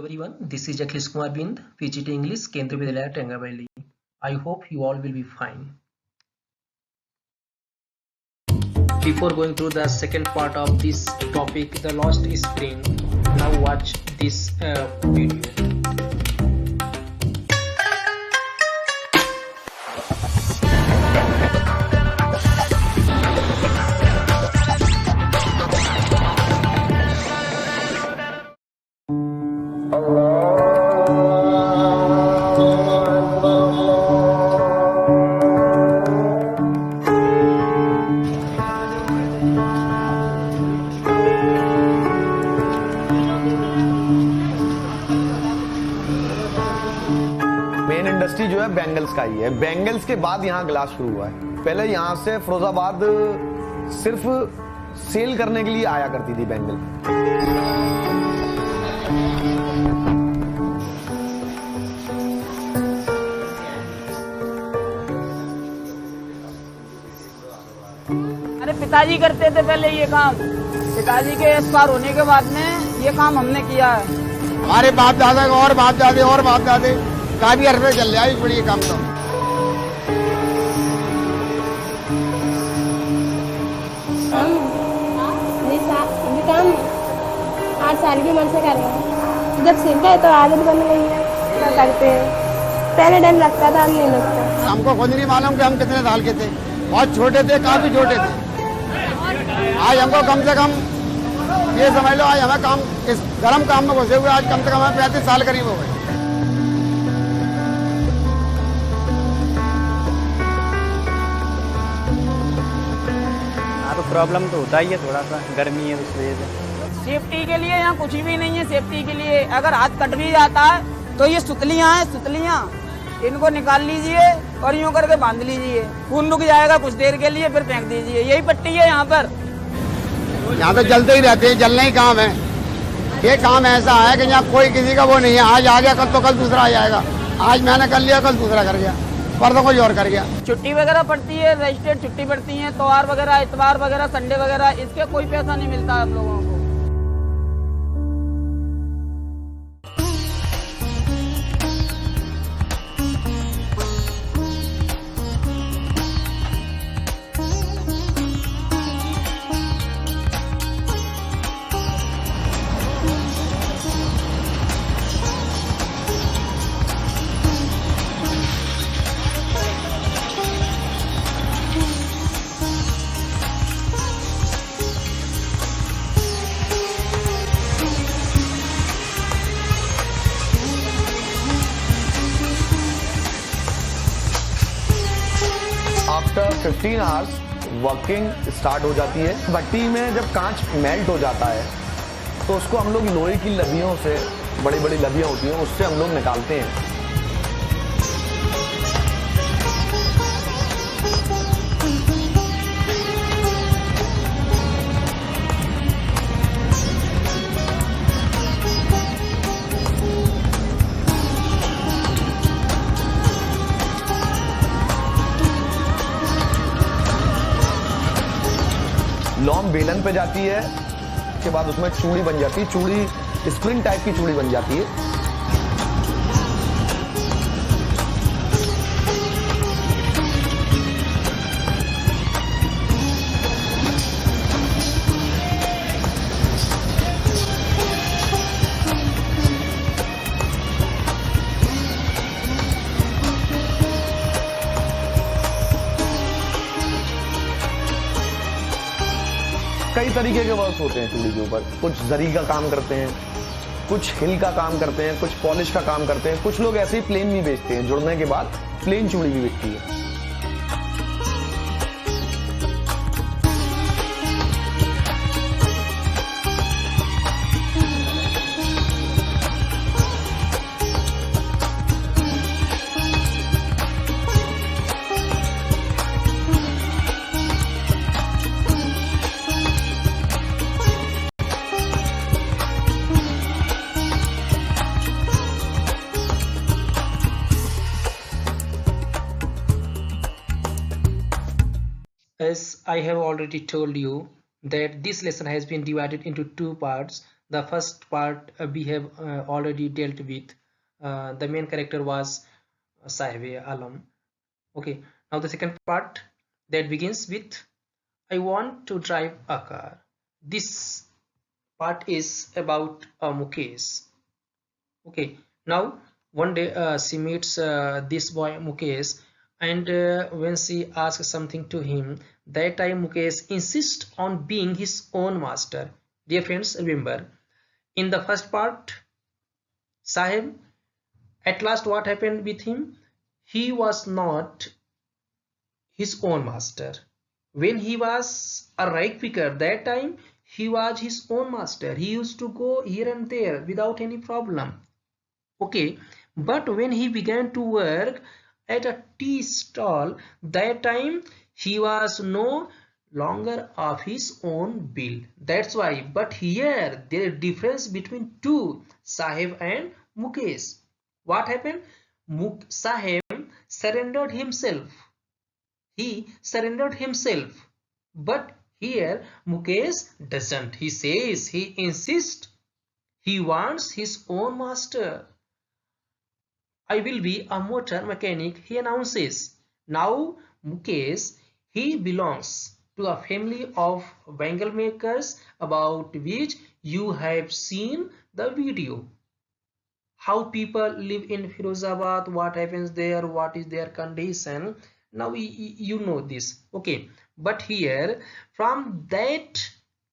everyone, this is Akhilesh Kumar PGT-English, Tengavalley, Tengavalley. I hope you all will be fine. Before going to the second part of this topic, the lost spring, now watch this video. Main industry जो है bangles का ही है। Bangles के बाद यहाँ glass शुरू हुआ है। पहले यहाँ से फिरोजाबाद सिर्फ सेल करने के लिए आया करती थी बैंगल। अरे पिताजी करते थे पहले ये काम। पिताजी के एक्सपायर होने के बाद में ये काम हमने किया है। हमारे बाप दादा और बाप दादे और बाप दादे काफी अरसे चल रहा है इस बड़ी काम तो। ये काम 8 साल की उम्र से कर रहे हैं। जब सीख गए तो आदत बन गई है, क्या करते हैं। पहले डर लगता था, अब नहीं लगता। हमको खुद नहीं मालूम कि हम कितने साल के थे, बहुत छोटे थे, काफी छोटे थे। आज हमको कम से कम ये समझ लो, आज हमें काम इस गर्म काम में घुसे हुए आज कम से कम हमें 35 साल करीब हो गए। तो प्रॉब्लम तो होता ही है, थोड़ा सा गर्मी है उस वजह से। सेफ्टी के लिए यहाँ कुछ भी नहीं है। सेफ्टी के लिए अगर हाथ कट भी जाता है तो ये सुतलियाँ हैं, सुतलियाँ इनको निकाल लीजिए और यूं करके बांध लीजिए। खून रुक जाएगा कुछ देर के लिए, फिर फेंक दीजिए। यही पट्टी है यहाँ पर। यहाँ तो जलते ही रहते हैं, जलना ही काम है। ये काम ऐसा है कि यहाँ कोई किसी का वो नहीं है। आज आ गया कल तो कल दूसरा आ जाएगा। आज मैंने कर लिया कल दूसरा कर गया, परसों कोई और कर गया। छुट्टी वगैरह पड़ती है, रजिस्टर्ड छुट्टी पड़ती है, त्योहार वगैरह, इतवार वगैरह, संडे वगैरह, इसके कोई पैसा नहीं मिलता हम लोगों को। आफ्टर 15 आवर्स वर्किंग स्टार्ट हो जाती है। भट्टी में जब कांच मेल्ट हो जाता है तो उसको हम लोग लोहे की लबियों से, बड़ी बड़ी लबियां होती हैं, उससे हम लोग निकालते हैं। लॉम बेलन पे जाती है, उसके बाद उसमें चूड़ी बन जाती है। चूड़ी स्प्रिंग टाइप की चूड़ी बन जाती है। कई तरीके के वर्क होते हैं चूड़ी के ऊपर। कुछ जरी का काम करते हैं, कुछ हिल का काम करते हैं, कुछ पॉलिश का काम करते हैं। कुछ लोग ऐसे ही प्लेन भी बेचते हैं, जुड़ने के बाद प्लेन चूड़ी भी बिकती है। As I have already told you that this lesson has been divided into two parts. The first part we have already dealt with. The main character was Sahib Alam. Okay, now the second part that begins with I want to drive a car. This part is about Mukesh. Okay, now one day she meets this boy Mukesh, and when she asks something to him, that time Mukesh insists on being his own master. Dear friends, remember in the first part, Sahib, at last what happened with him? He was not his own master. When he was a rag picker, that time he was his own master. He used to go here and there without any problem. Okay, but when he began to work at a tea stall, that time he was no longer of his own bill. That's why. But here there is difference between two, Sahib and Mukesh. What happened? Sahib surrendered himself. He surrendered himself. But here Mukesh doesn't. He says, he insists, he wants his own master. I will be a motor mechanic, he announces. Now Mukesh, he belongs to a family of bangle makers about which you have seen the video. How people live in Firozabad, what happens there, what is their condition. Now you know this. Okay, but here from that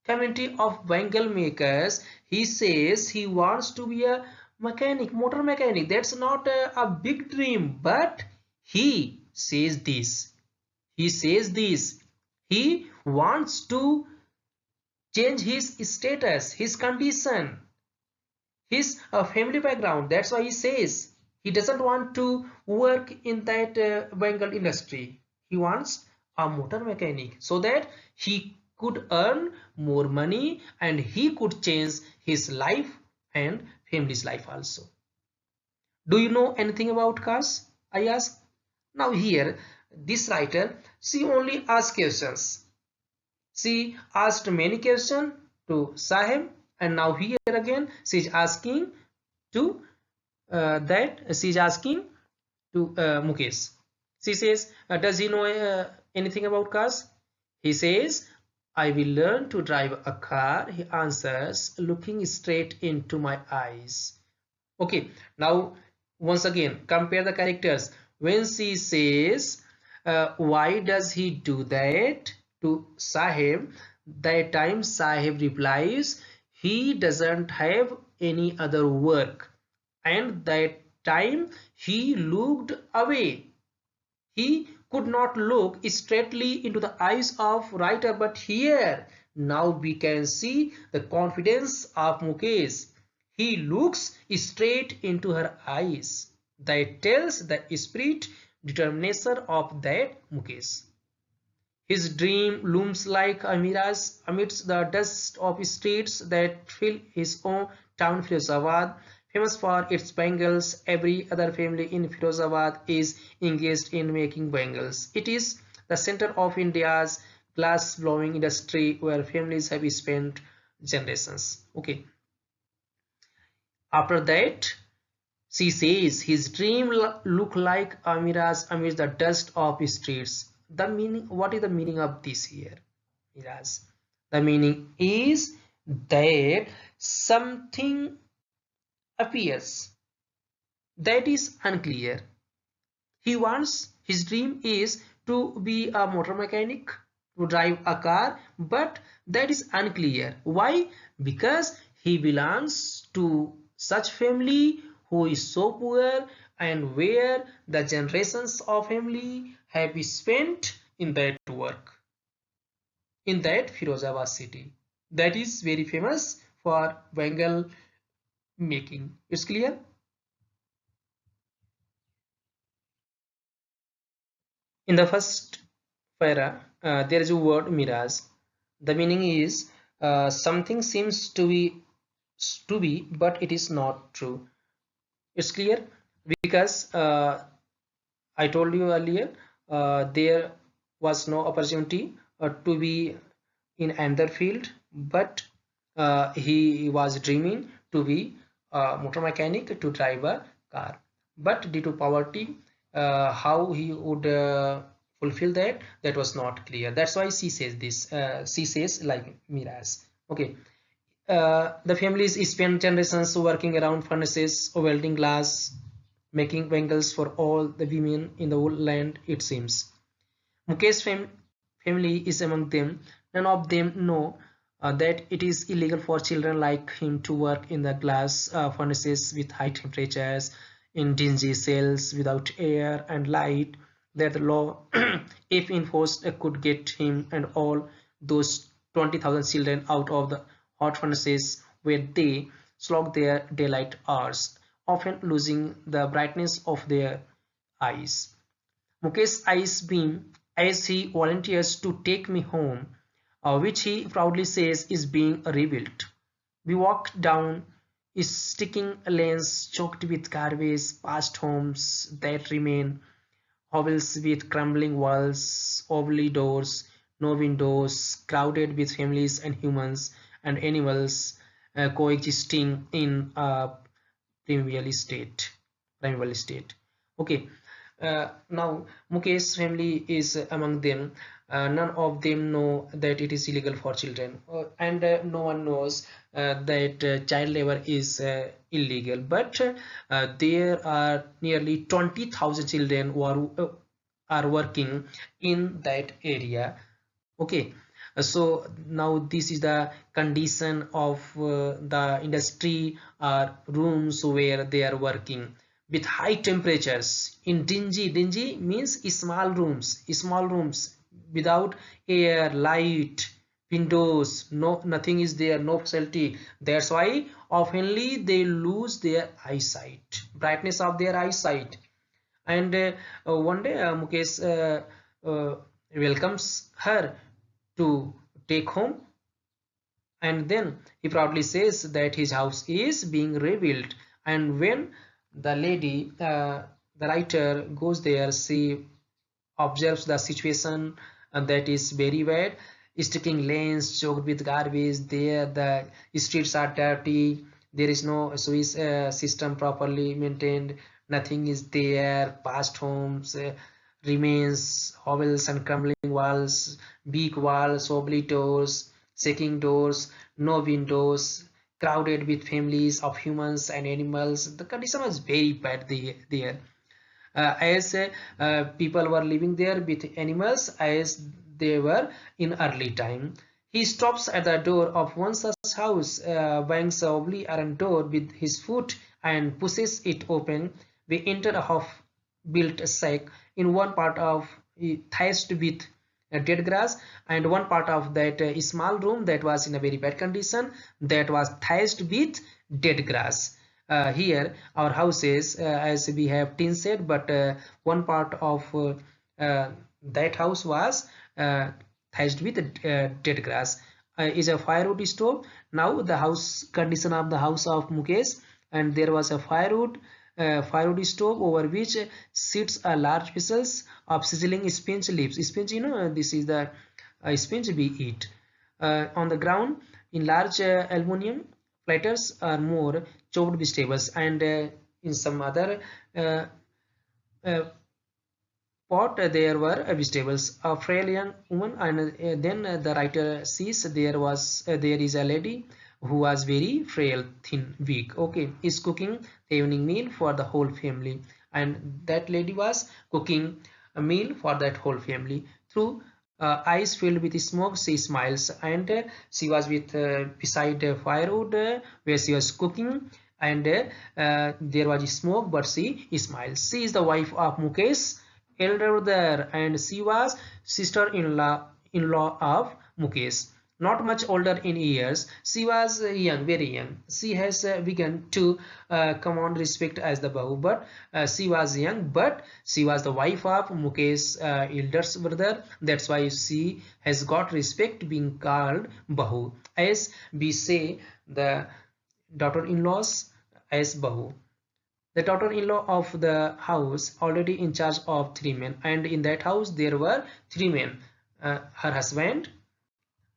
community of bangle makers, he says he wants to be a mechanic, motor mechanic. That's not a big dream, but he says this. He says this. He wants to change his status, his condition, his family background. That's why he says he doesn't want to work in that bangle industry. He wants a motor mechanic so that he could earn more money and he could change his life and family's life also. Do you know anything about cars? I ask. Now here, this writer, she only asks questions. She asked many questions to Sahib, and now here again she is asking to Mukesh. She says, does he know anything about cars? He says, I will learn to drive a car, he answers, looking straight into my eyes. Okay, now once again compare the characters. When she says, why does he do that to Sahib, that time Sahib replies, he doesn't have any other work, and that time he looked away. He could not look straightly into the eyes of writer, but here now we can see the confidence of Mukesh. He looks straight into her eyes. That tells the spirit determination of that Mukesh. His dream looms like a mirage amidst the dust of streets that fill his own town Firozabad. Famous for its bangles, every other family in Firozabad is engaged in making bangles. It is the center of India's glass blowing industry where families have spent generations. Okay. After that, she says his dream look like a mirage amidst the dust of streets. The meaning, what is the meaning of this here? Mirage. The meaning is that something appears that is unclear. He wants, his dream is to be a motor mechanic, to drive a car, but that is unclear. Why? Because he belongs to such family who is so poor and where the generations of family have been spent in that work, in that Firozabad city that is very famous for bangle making. It's clear? In the first para, there is a word mirage. The meaning is something seems to be, but it is not true. It's clear because I told you earlier there was no opportunity to be in another field, but he was dreaming to be a motor mechanic to drive a car, but due to poverty, how he would fulfill that was not clear. That's why she says this. She says like Miraz. Okay. The families spent generations working around furnaces or welding glass, making bangles for all the women in the whole land, it seems. Mukesh's family is among them. None of them know that it is illegal for children like him to work in the glass furnaces with high temperatures, in dingy cells without air and light, that the law, if enforced, could get him and all those 20,000 children out of the hot furnaces where they slog their daylight hours, often losing the brightness of their eyes. Mukesh's eyes beam as he volunteers to take me home, which he proudly says is being rebuilt. We walk down sticking lanes choked with garbage, past homes that remain hovels with crumbling walls, ugly doors, no windows, crowded with families and humans and animals coexisting in a primeval state. Okay. Now Mukesh's family is among them. None of them know that it is illegal for children, and no one knows that child labor is illegal. But there are nearly 20,000 children who are working in that area. Okay. So now this is the condition of the industry rooms where they are working with high temperatures in dingy means small rooms without air, light, windows, nothing is there, no facility. That's why oftenly they lose their eyesight, brightness of their eyesight. And one day Mukesh welcomes her to take home, and then he proudly says that his house is being rebuilt. And when the lady, the writer, goes there, she observes the situation that is very bad. Sticking lanes choked with garbage, there the streets are dirty, there is no sewage system properly maintained, nothing is there, past homes remains, hovels and crumbling walls, big walls, wobbly doors, shaking doors, no windows, crowded with families of humans and animals. The condition was very bad there. As people were living there with animals as they were in early time. He stops at the door of one such house, bangs a wobbly iron door with his foot and pushes it open. We enter a half-built shack. In one part of thatched with dead grass, and one part of that small room that was in a very bad condition, that was thatched with dead grass. Here our houses, as we have tin shed, but one part of that house was thatched with dead grass. Is a firewood stove. Now the house condition of the house of Mukesh, and there was a firewood stove over which sits a large vessels of sizzling spinach leaves. Spinach, this is the spinach we eat. On the ground in large aluminum platters are more chopped vegetables, and in some other pot there were vegetables. A frail young woman, and then the writer sees there is a lady who was very frail, thin, weak, okay, is cooking the evening meal for the whole family. And that lady was cooking a meal for that whole family. Through eyes filled with smoke, she smiles, and she was with beside firewood where she was cooking, and there was smoke, but she smiles. She is the wife of Mukesh, elder brother, and she was sister-in-law of Mukesh. Not much older in years, she was young, very young. She has begun to command respect as the Bahu, but she was young, but she was the wife of Mukesh, elder's brother. That's why she has got respect being called Bahu. As we say, the daughter-in-laws as Bahu. The daughter-in-law of the house already in charge of 3 men, and in that house there were 3 men, her husband,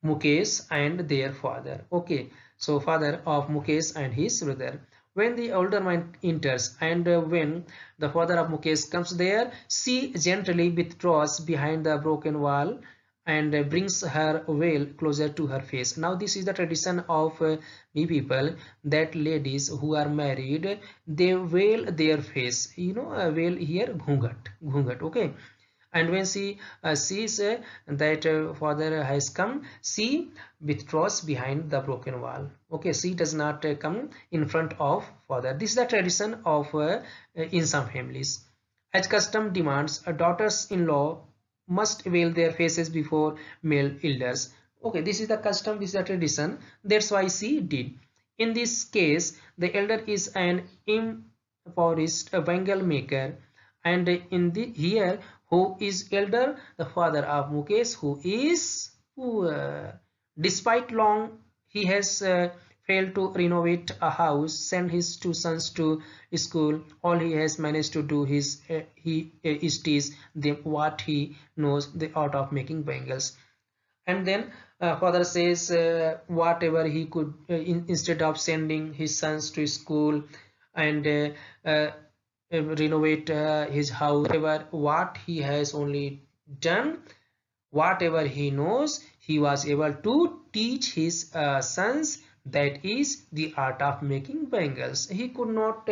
Mukesh, and their father. Okay, So father of Mukesh and his brother. When the older man enters and when the father of Mukesh comes there, she gently withdraws behind the broken wall and brings her veil closer to her face. Now this is the tradition of me people, that ladies who are married, they veil their face. You know, veil here, ghungat, okay. And when she sees that father has come, she withdraws behind the broken wall. Okay, she does not come in front of father. This is the tradition of in some families. As custom demands, daughters-in-law must veil their faces before male elders. Okay, this is the custom, this is the tradition. That's why she did. In this case, the elder is an impoverished bangle maker, and in the here, who is elder? The father of Mukesh, who is poor. Despite long he has failed to renovate a house, send his two sons to school, all he has managed to do is is teach them what he knows, the art of making bangles. And then father says whatever he could, instead of sending his sons to school and renovate his house, whatever what he has only done, whatever he knows, he was able to teach his sons, that is the art of making bangles. He could not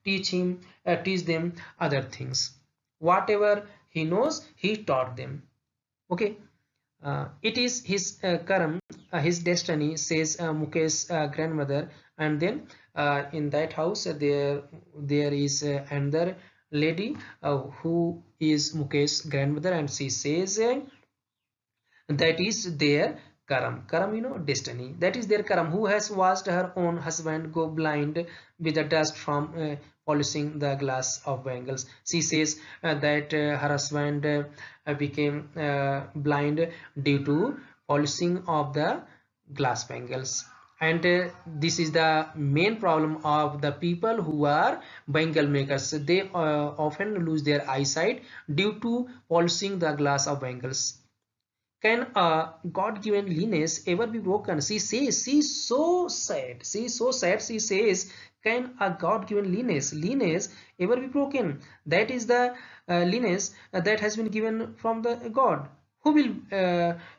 teach them other things. Whatever he knows, he taught them. Okay. It is his karam, his destiny, says Mukesh's grandmother. And then in that house there is another lady who is Mukesh's grandmother, and she says that is their karam, you know, destiny. That is their karam. Who has watched her own husband go blind with the dust from polishing the glass of bangles. She says that her husband became blind due to polishing of the glass bangles. And this is the main problem of the people who are bangle makers. They often lose their eyesight due to polishing the glass of bangles. Can a God-given lineage ever be broken? She says, she's so sad. She's so sad. She says, can a God-given lineage ever be broken? That is the lineage that has been given from the God. Who will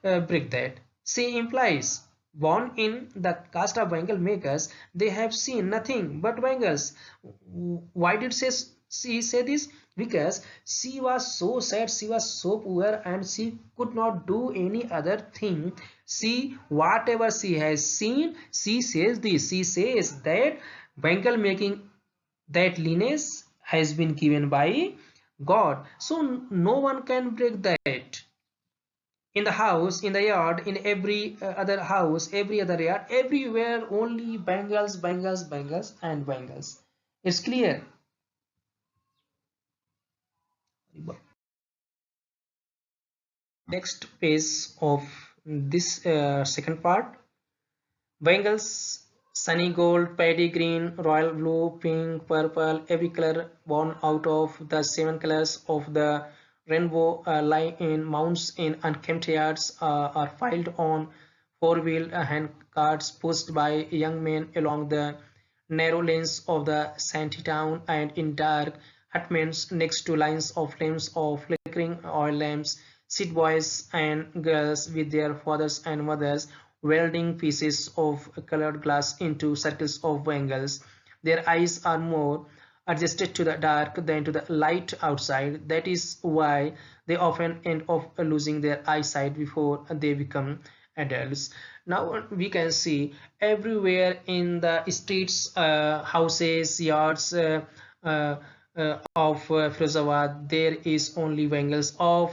break that? She implies, born in the caste of bangle makers, they have seen nothing but bangles. Why did she say this? Because she was so sad, she was so poor, and she could not do any other thing. She, whatever she has seen, she says this. She says that bangle making, that lineage has been given by God, so no one can break that. In the house, in the yard, in every other house, every other yard, everywhere only bangles, bangles, bangles, and bangles. It's clear. Next page of this second part. Bangles, sunny gold, paddy green, royal blue, pink, purple, every color born out of the 7 colors of the rainbow lie in mounts in unkempt yards, are filed on four-wheeled hand carts pushed by young men along the narrow lanes of the shanty town, and in dark hutments next to lines of flames of flickering oil lamps sit boys and girls with their fathers and mothers, welding pieces of colored glass into circles of bangles. Their eyes are more adjusted to the dark than to the light outside. That is why they often end up losing their eyesight before they become adults. Now we can see everywhere in the streets, houses, yards of Firozabad, there is only bangles of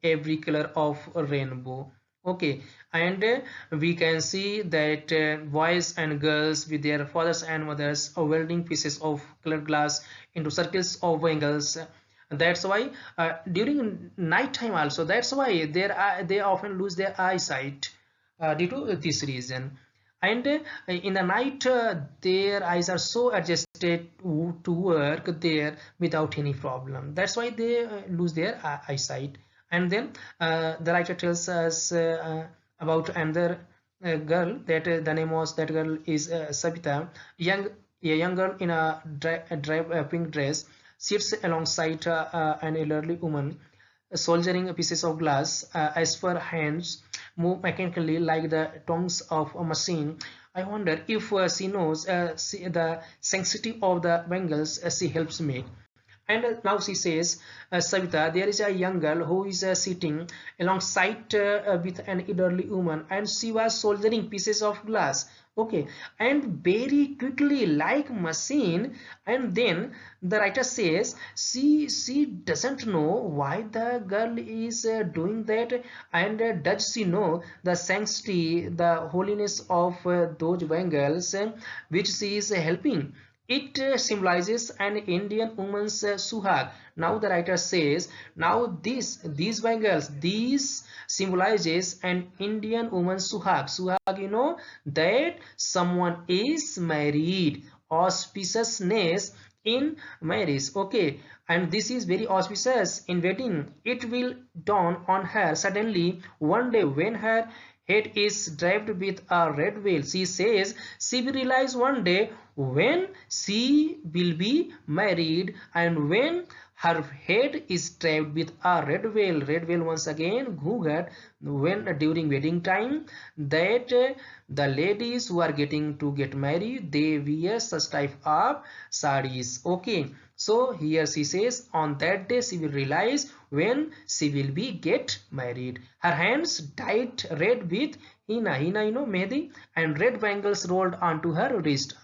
every color of rainbow. Okay, and we can see that boys and girls with their fathers and mothers are welding pieces of colored glass into circles of bangles. That's why during night time also, that's why they often lose their eyesight due to this reason. And in the night their eyes are so adjusted to work there without any problem. That's why they lose their eyesight. And then the writer tells us about another girl, that the name was, that girl is Sabita, a young girl in a pink dress, sits alongside an elderly woman soldiering pieces of glass. As her hands move mechanically like the tongues of a machine, I wonder if she knows the sanctity of the bangles she helps make. And now she says, Savita, there is a young girl who is sitting alongside with an elderly woman, and she was soldering pieces of glass. Okay, and very quickly, like machine. And then the writer says she doesn't know why the girl is doing that, and does she know the sanctity, the holiness of those bangles which she is helping. It symbolizes an Indian woman's suhag. Now the writer says, now these bangles, these symbolizes an Indian woman's suhag. Suhag, you know, that someone is married, auspiciousness in marriage. Okay, and this is very auspicious in wedding. It will dawn on her suddenly one day when her head is draped with a red veil. She says she will realize one day when she will be married, and when her head is draped with a red veil. Red veil, once again, ghungat, when during wedding time, that the ladies who are getting to get married, they wear such type of sarees. Okay, so here she says on that day she will realize when she will be get married. Her hands dyed red with henna, you know, mehndi, and red bangles rolled onto her wrist.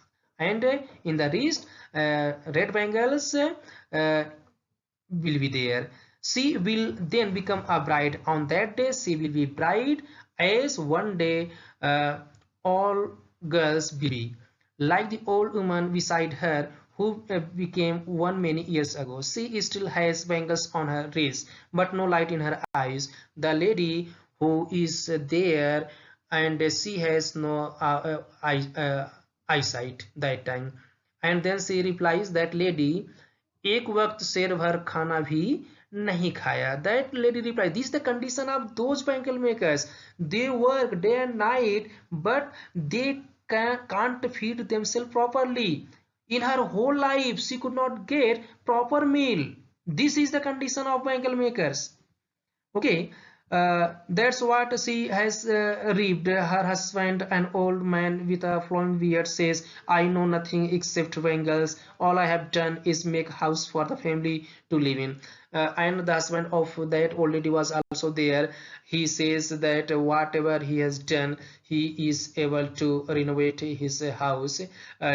And in the wrist, red bangles will be there. She will then become a bride. On that day she will be bride, as one day all girls will be. Like the old woman beside her who became one many years ago. She still has bangles on her wrist, but no light in her eyes. The lady who is there, and she has no eyesight that time. And then she replies, that lady एक वक्त शेर भर खाना भी नहीं खाया. That lady replied, this is the condition of those bangle makers. They work day and night, but they can't feed themselves properly. In her whole life she could not get proper meal. This is the condition of bangle makers. Okay, that's what she has reaped. Her husband, an old man with a flowing beard, says, I know nothing except bangles. All I have done is make a house for the family to live in. And the husband of that old lady was also there. He says that whatever he has done, he is able to renovate his house.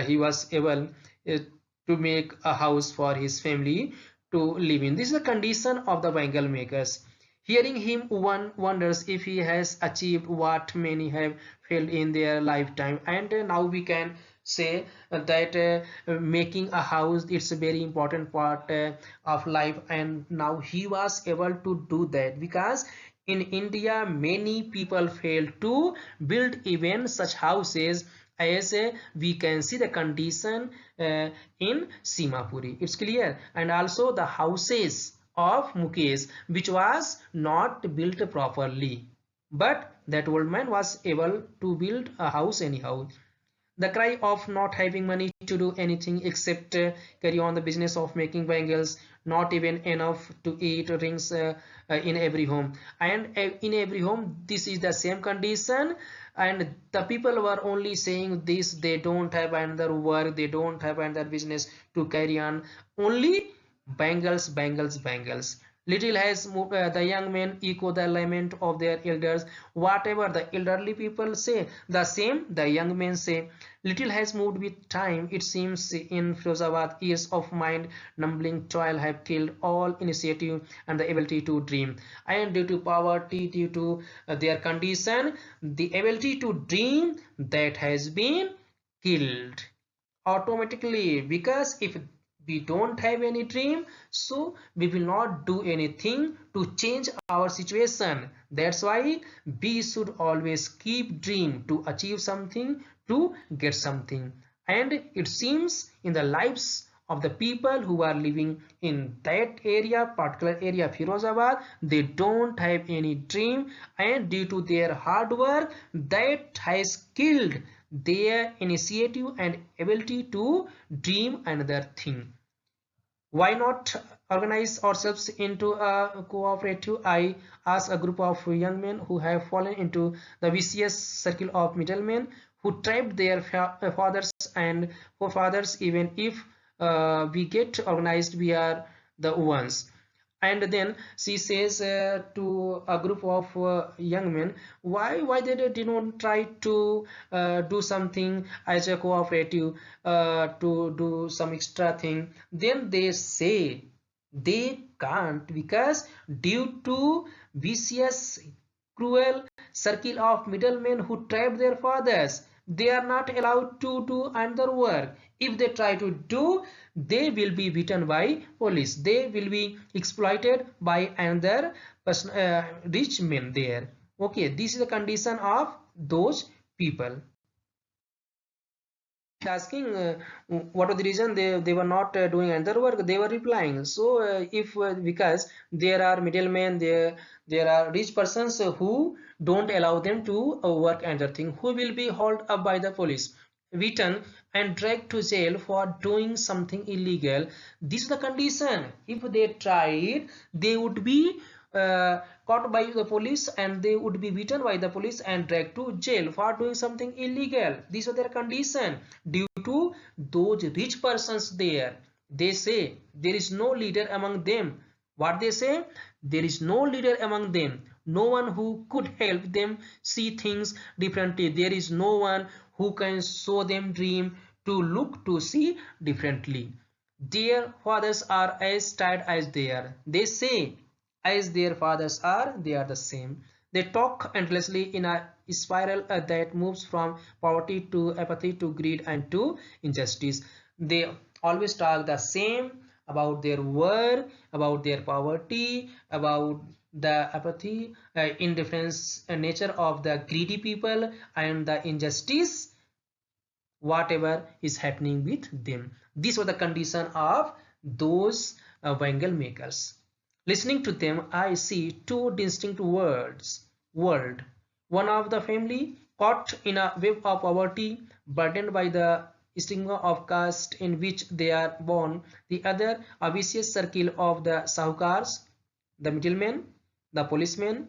He was able to make a house for his family to live in. This is the condition of the bangle makers. Hearing him, one wonders if he has achieved what many have failed in their lifetime. And now we can say that making a house, it's a very important part of life, and now he was able to do that, because in India many people fail to build even such houses, as we can see the condition in Simapuri. It's clear. And also the houses of Mukesh, which was not built properly, but that old man was able to build a house anyhow. The cry of not having money to do anything except carry on the business of making bangles, not even enough to eat, rings in every home. And in every home this is the same condition, and the people were only saying this, they don't have another work, they don't have another business to carry on, only bangles, bangles, bangles. Little has moved, the young men echo the lament of their elders. Whatever the elderly people say, the same the young men say. Little has moved with time, it seems. In Firozabad, years of mind numbing toil have killed all initiative and the ability to dream. And due to poverty, due to their condition, the ability to dream, that has been killed automatically. Because if we don't have any dream, so we will not do anything to change our situation. That's why we should always keep dream to achieve something, to get something. And it seems in the lives of the people who are living in that area, particular area, Firozabad. They don't have any dream, and due to their hard work, that has killed their initiative and ability to dream another thing. Why not organize ourselves into a cooperative? I asked a group of young men who have fallen into the vicious circle of middlemen who trapped their fathers and forefathers. Even if we get organized, we are the ones. And then she says to a group of young men, why they did not try to do something as a cooperative, to do some extra thing. Then they say they can't, because due to vicious cruel circle of middlemen who trap their fathers, they are not allowed to do another work. If they try to do, they will be beaten by police, they will be exploited by another person, rich men there. Okay, this is the condition of those people. Asking what was the reason they were not doing another work. They were replying, so if because there are middlemen, there are rich persons who don't allow them to work another thing, who will be hauled up by the police, beaten and dragged to jail for doing something illegal. This is the condition. If they tried, they would be caught by the police, and they would be beaten by the police and dragged to jail for doing something illegal. These are their condition. Due to those rich persons there, they say there is no leader among them. What they say? There is no leader among them, no one who could help them see things differently. There is no one who can show them dream to look to see differently. Their fathers are as tired as they are. They say as their fathers are, they are the same. They talk endlessly in a spiral that moves from poverty to apathy to greed and to injustice. They always talk the same about their work, about their poverty, about the apathy, indifference nature of the greedy people, and the injustice whatever is happening with them. These were the condition of those bangle makers. Listening to them, I see two distinct world. One of the family caught in a web of poverty, burdened by the stigma of caste in which they are born. The other, a vicious circle of the sahukars, the middlemen, the policemen,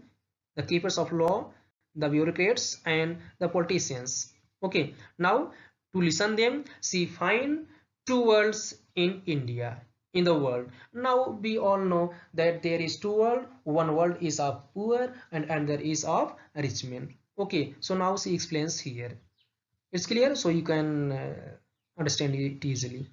the keepers of law, the bureaucrats, and the politicians. Okay, now to listen them, see find two worlds in India. In the world, now we all know that there is two worlds. One world is of poor and another is of rich men. Okay, so now she explains here. It's clear, so you can understand it easily.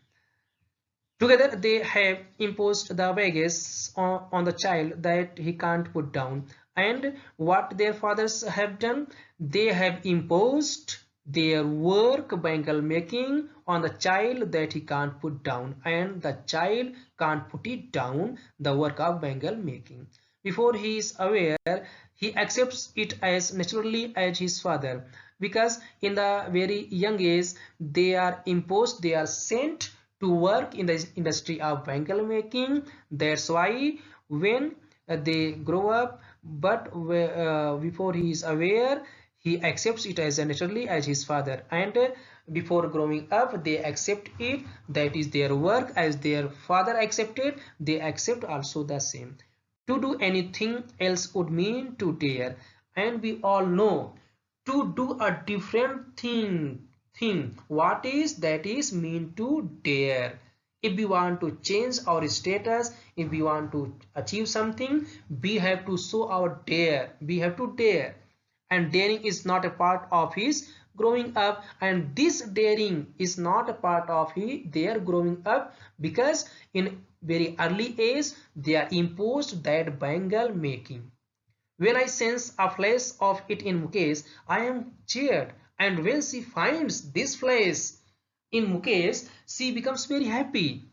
Together they have imposed the wages on the child that he can't put down. And what their fathers have done, they have imposed their work bangle making on the child that he can't put down, and the child can't put it down, the work of bangle making. Before he is aware, he accepts it as naturally as his father, because in the very young age they are imposed, they are sent to work in the industry of bangle making. That's why when they grow up, but before he is aware, he accepts it as naturally as his father, and before growing up they accept it, that is their work, as their father accepted, they accept also the same. To do anything else would mean to dare, and we all know to do a different thing, what is that is mean to dare. If we want to change our status, if we want to achieve something, we have to show our dare, we have to dare. And daring is not a part of his growing up, and this daring is not a part of their growing up, because in very early age they are imposed that bangle making. When I sense a flash of it in Mukesh, I am cheered, and when she finds this flash in Mukesh, she becomes very happy,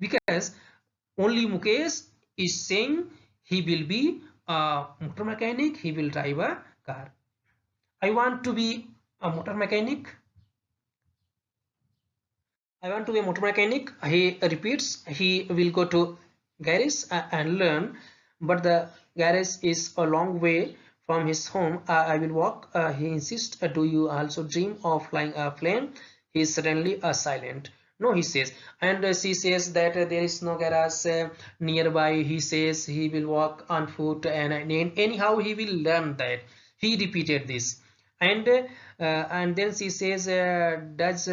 because only Mukesh is saying he will be a motor mechanic, he will drive a car. I want to be a motor mechanic. I want to be a motor mechanic. He repeats he will go to garage and learn, but the garage is a long way from his home. I will walk. He insists. Do you also dream of flying a plane? He is suddenly silent. No, he says, and she says that there is no garage nearby. He says he will walk on foot, and anyhow he will learn that. He repeated this, and then she says, does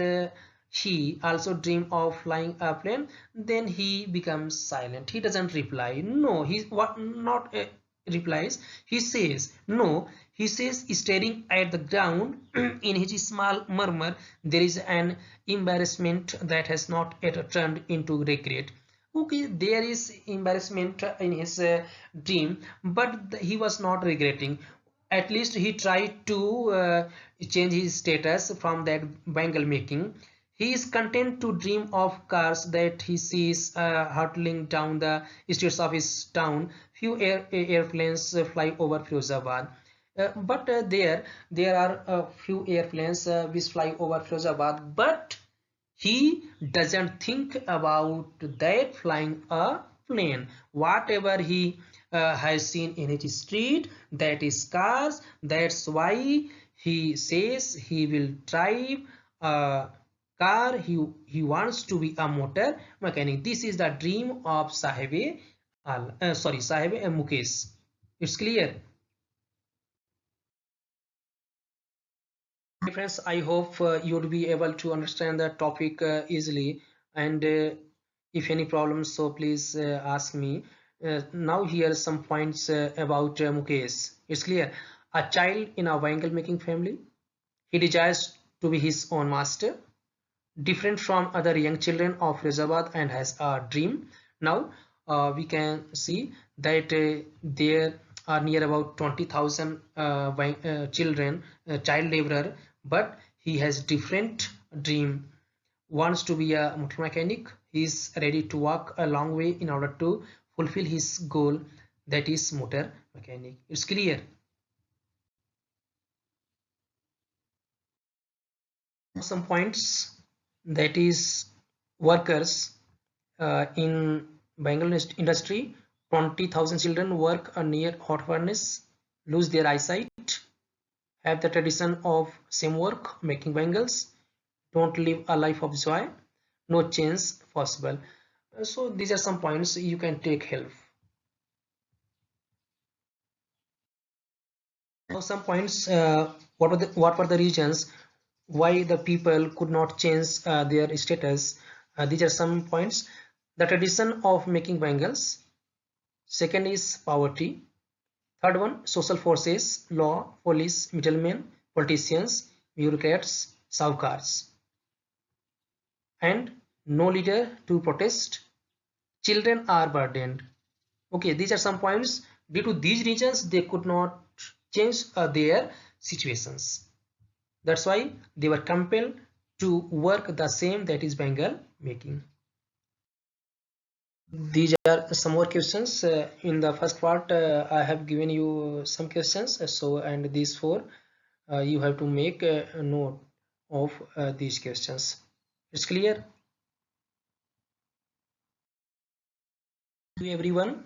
he also dream of flying a plane? Then he becomes silent. He doesn't reply. No, he what not replies. He says no. He says, staring at the ground. In his small murmur there is an embarrassment that has not yet turned into regret. Okay, there is embarrassment in his dream, but he was not regretting. At least he tried to change his status from that bangle making. He is content to dream of cars that he sees hurtling down the streets of his town. Few airplanes fly over Firozabad. But there are a few airplanes which fly over Firozabad, but he doesn't think about that flying a plane. Whatever he has seen in his street, that is cars. That's why he says he will drive a car. He wants to be a motor mechanic. This is the dream of Sahib Mukesh. It's clear. Friends, I hope you would be able to understand the topic easily, and if any problems, so please ask me. Now here are some points about Mukesh. It's clear. A child in a bangle making family. He desires to be his own master, different from other young children of Rizabad, and has a dream. Now we can see that there are near about 20,000 children, child laborer, but he has different dream. Wants to be a motor mechanic. He is ready to walk a long way in order to fulfill his goal, that is motor mechanic. It's clear. Some points, that is workers in bangle industry. 20,000 children work near hot furnace, lose their eyesight, have the tradition of same work, making bangles, don't live a life of joy, no change possible. So these are some points you can take help. Now some points, what were the reasons why the people could not change their status. These are some points. The tradition of making bangles. Second is poverty. Third one, social forces, law, police, middlemen, politicians, bureaucrats, saukars. And no leader to protest. Children are burdened. Okay, these are some points. Due to these reasons, they could not change their situations. That's why they were compelled to work the same, that is bangle making. These are some more questions. In the first part, I have given you some questions. And these four, you have to make a note of these questions. It's clear to everyone?